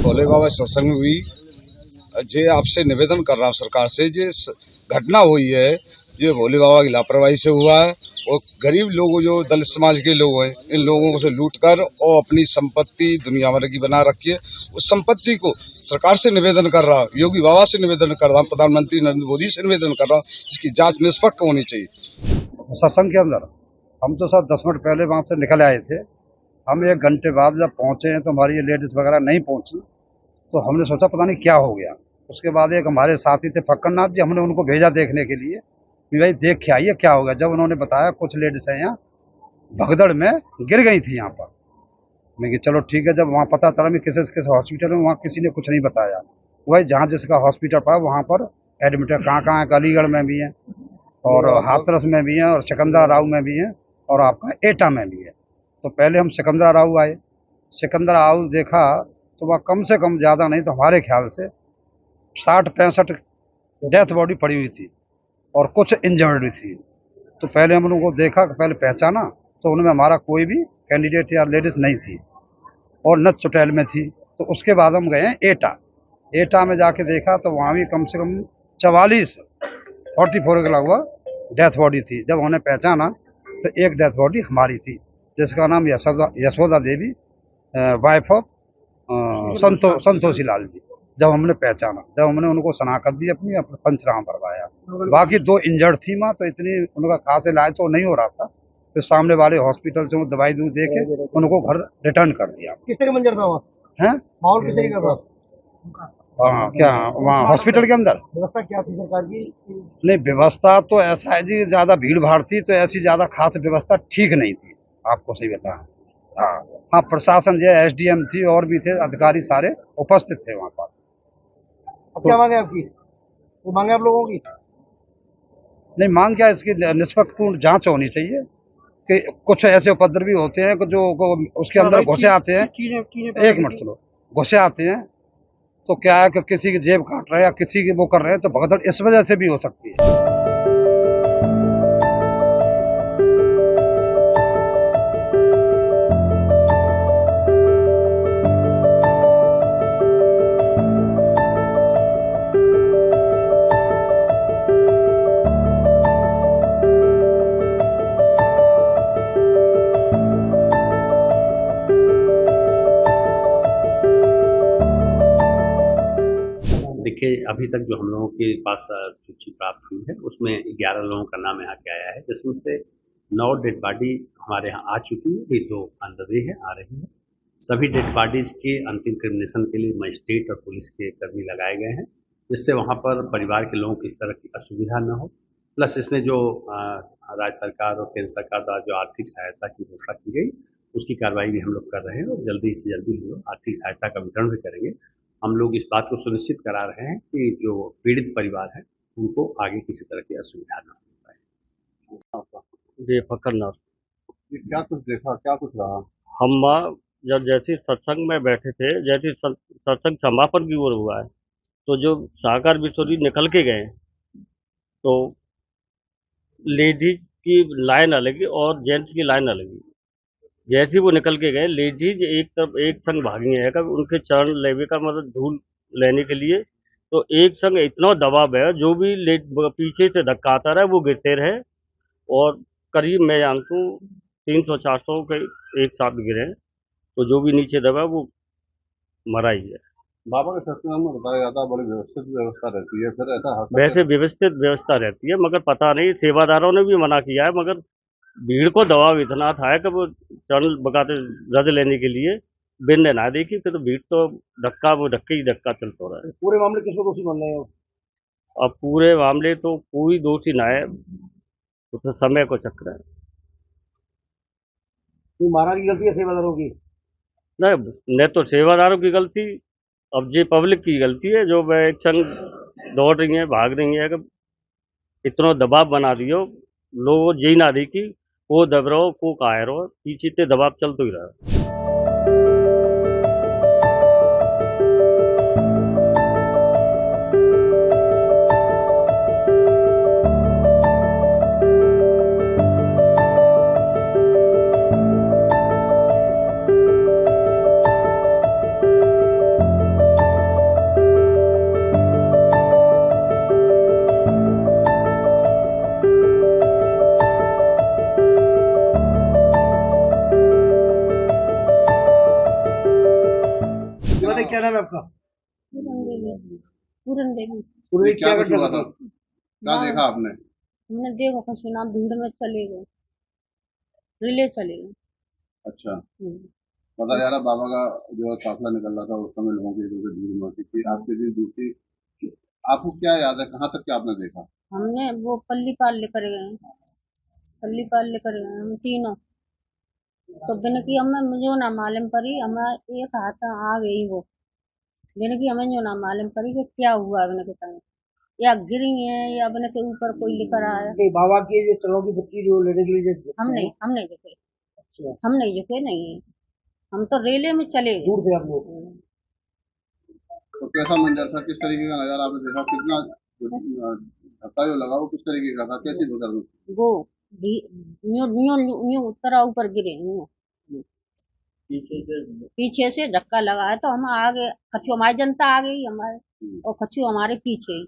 भोले बाबा सत्संग हुई। जे आपसे निवेदन कर रहा हूँ सरकार से, जे घटना हुई है ये भोले बाबा की लापरवाही से हुआ है और गरीब लोग जो दलित समाज के लोग हैं इन लोगों से लूट कर और अपनी संपत्ति दुनिया भर की बना रखी है। उस संपत्ति को सरकार से निवेदन कर रहा हूँ, योगी बाबा से निवेदन कर रहा हूँ, प्रधानमंत्री नरेंद्र मोदी से निवेदन कर रहा हूँ, इसकी जांच निष्पक्ष होनी चाहिए। सत्संग के अंदर हम तो सर 10 मिनट पहले वहाँ से निकल आए थे। हम 1 घंटे बाद जब पहुँचे हैं तो हमारी ये लेडीज़ वगैरह नहीं पहुँची, तो हमने सोचा पता नहीं क्या हो गया। उसके बाद एक हमारे साथी थे फक्करनाथ जी, हमने उनको भेजा देखने के लिए कि भाई देख के आइए क्या हो गया। जब उन्होंने बताया कुछ लेडीज़ हैं यहाँ भगदड़ में गिर गई थी यहाँ पर। मैं कि चलो ठीक है। जब वहाँ पता चला मैं किस हॉस्पिटल में, वहाँ किसी ने कुछ नहीं बताया। वही जहाँ जिसका हॉस्पिटल पड़ा वहाँ पर एडमिट है। कहाँ है, अलीगढ़ में भी है और हाथरस में भी है और सिकंदरा राव में भी है और आपका एटा में भी है। तो पहले हम सिकंदरा राव आए। सिकंदरा राव देखा तो वह कम से कम ज़्यादा नहीं तो हमारे ख्याल से 60-65 डेथ बॉडी पड़ी हुई थी और कुछ इंजर्ड भी थी। तो पहले हम लोगों को देखा, पहले पहचाना तो उनमें हमारा कोई भी कैंडिडेट या लेडीज़ नहीं थी और न चुटैल में थी। तो उसके बाद हम गए एटा। एटा में जाके देखा तो वहाँ भी कम से कम 44 के लगभग डेथ बॉडी थी। जब उन्हें पहचाना तो एक डेथ बॉडी हमारी थी जिसका नाम यशोदा देवी, वाइफ ऑफ संतोषी लाल जी। जब हमने पहचाना, जब हमने उनको शनाख्त दी अपनी पंचनामा करवाया। बाकी 2 इंजर्ड थी माँ, तो इतनी उनका खास इलाज तो नहीं हो रहा था। फिर सामने वाले हॉस्पिटल से वो दवाई दे के उनको घर रिटर्न कर दिया। किस तरह मंजर था वहाँ? हैं माहौल किस तरह का था? क्या वहाँ हॉस्पिटल के अंदर व्यवस्था क्या थी सरकार की? नहीं, व्यवस्था तो ऐसा है जी, ज्यादा भीड़ भाड़ थी तो ऐसी ज्यादा खास व्यवस्था ठीक नहीं थी, आपको सही बताया। हाँ, प्रशासन जो SDM थी और भी थे अधिकारी सारे उपस्थित थे वहाँ पर। अब क्या मांगे आपकी? वो मांगे आप लोगों की? नहीं, मांग क्या, इसकी निष्पक्षपूर्ण जांच होनी चाहिए कि कुछ ऐसे उपद्रवी होते हैं जो उसके अंदर घुसे आते हैं। एक मिनट चलो, घुसे आते हैं तो क्या है कि किसी की जेब काट रहे हैं या किसी की वो कर रहे हैं, तो भगदड़ इस वजह से भी हो सकती है। देखिए, अभी तक जो हम लोगों के पास सूची प्राप्त हुई है उसमें 11 लोगों का नाम यहाँ के आया है, जिसमें से 9 डेड बॉडी हमारे यहाँ आ चुकी है, अभी 2 ऑन द वे है, आ रही है। सभी डेड बॉडीज के अंतिम क्रिमिनेशन के लिए मजिस्ट्रेट और पुलिस के कर्मी लगाए गए हैं, जिससे वहाँ पर परिवार के लोगों को इस तरह की असुविधा न हो। प्लस इसमें जो राज्य सरकार और केंद्र सरकार द्वारा जो आर्थिक सहायता की घोषणा की गई उसकी कार्रवाई भी हम लोग कर रहे हैं और जल्दी से जल्दी हम लोग आर्थिक सहायता का वितरण भी करेंगे। हम लोग इस बात को सुनिश्चित करा रहे हैं कि जो पीड़ित परिवार है उनको आगे किसी तरह की असुविधा न हो पाए। जी, फक्करनाथ। क्या कुछ देखा, क्या कुछ रहा? हम जब जैसे सत्संग में बैठे थे, जैसे सत्संग समापन की ओर हुआ है तो जो सागर बिशोरी निकल के गए तो लेडीज की लाइन अलग और जेंट्स की लाइन अलग। जैसे वो निकल के गए लेडीज एक तरफ एक संग भागी है, कब उनके चरण लेवे का मतलब धूल लेने के लिए, तो एक संग इतना दबाव है जो भी पीछे से धक्का आता रहा वो गिरते रहे और करीब मैं जानता हूँ 300-400 के एक साथ गिरे, तो जो भी नीचे दबा वो मरा ही है। बाबा के सत्संग में बताया जाता है बड़ी व्यवस्थित व्यवस्था रहती है, फिर ऐसा वैसे व्यवस्थित व्यवस्था रहती है मगर पता नहीं सेवादारों ने भी मना किया है, मगर भीड़ को दबाव इतना था कि वो चरण बगाते रज लेने के लिए बिन ना देखी, फिर तो भीड़ तो धक्का ही धक्का चलता रहा है। पूरे मामले किसको दोषी मान रहे हो? अब पूरे मामले तो कोई दोषी ना है, उसमें समय को चक्र है। कोई महाराज की गलती है सेवादारों की? न तो सेवादारों की गलती, अब ये पब्लिक की गलती है जो वह एक संग दौड़ रही है, भाग रही है, कि इतना दबाव बना दियो लोग जी ना दी कि को दब रहो को कायर हो, पीछे ते दबाव चलते ही रहा। नाम है आपका? पूरन देवी। पूरन देवी। पूरे क्या क्या कुछ हुआ घटना था? घटी? क्या देखा आपने? हमने देखो कसी ना भीड़ में चले गए, रिले चले गए। अच्छा, हम्म। पता जा रहा बाबा का जो काफिला निकल रहा था उस समय लोगों की इधर भीड़ में होती थी, आपके दिन दूसरी, आपको क्या याद है, कहाँ तक क्या आपने देखा? हमने वो पल्ली पाल लेकर गए, पल्ली पाल लेकर गए हम तीनों। तो बिन की हमें मुझे ना मालूम पड़ी, हमें एक हाथ आ गई वो, बिन की हमें जो ना मालूम पड़ी कि क्या हुआ बिन के संग, या गिरी है या बिन के ऊपर कोई लेकर आया। नहीं, बाबा की जो चलो की बच्ची जो लेडीज हम नहीं झुके, अच्छा, हम नहीं झुके, नहीं है। हम तो रेले में चले गए। दूर थे आप लोग। तो कैसा मंजर था, किस तरीके का नजारा आपने देखा, कितना धक्का जो लगा वो किस तरीके का था, कैसी गुजर में? वो भी न्यू न्यू न्यू तरह ऊपर गिरे, न्यू पीछे से धक्का लगा है तो हम आगे, कछु हमारी जनता आ गई हमारे, और कछु हमारे पीछे ही।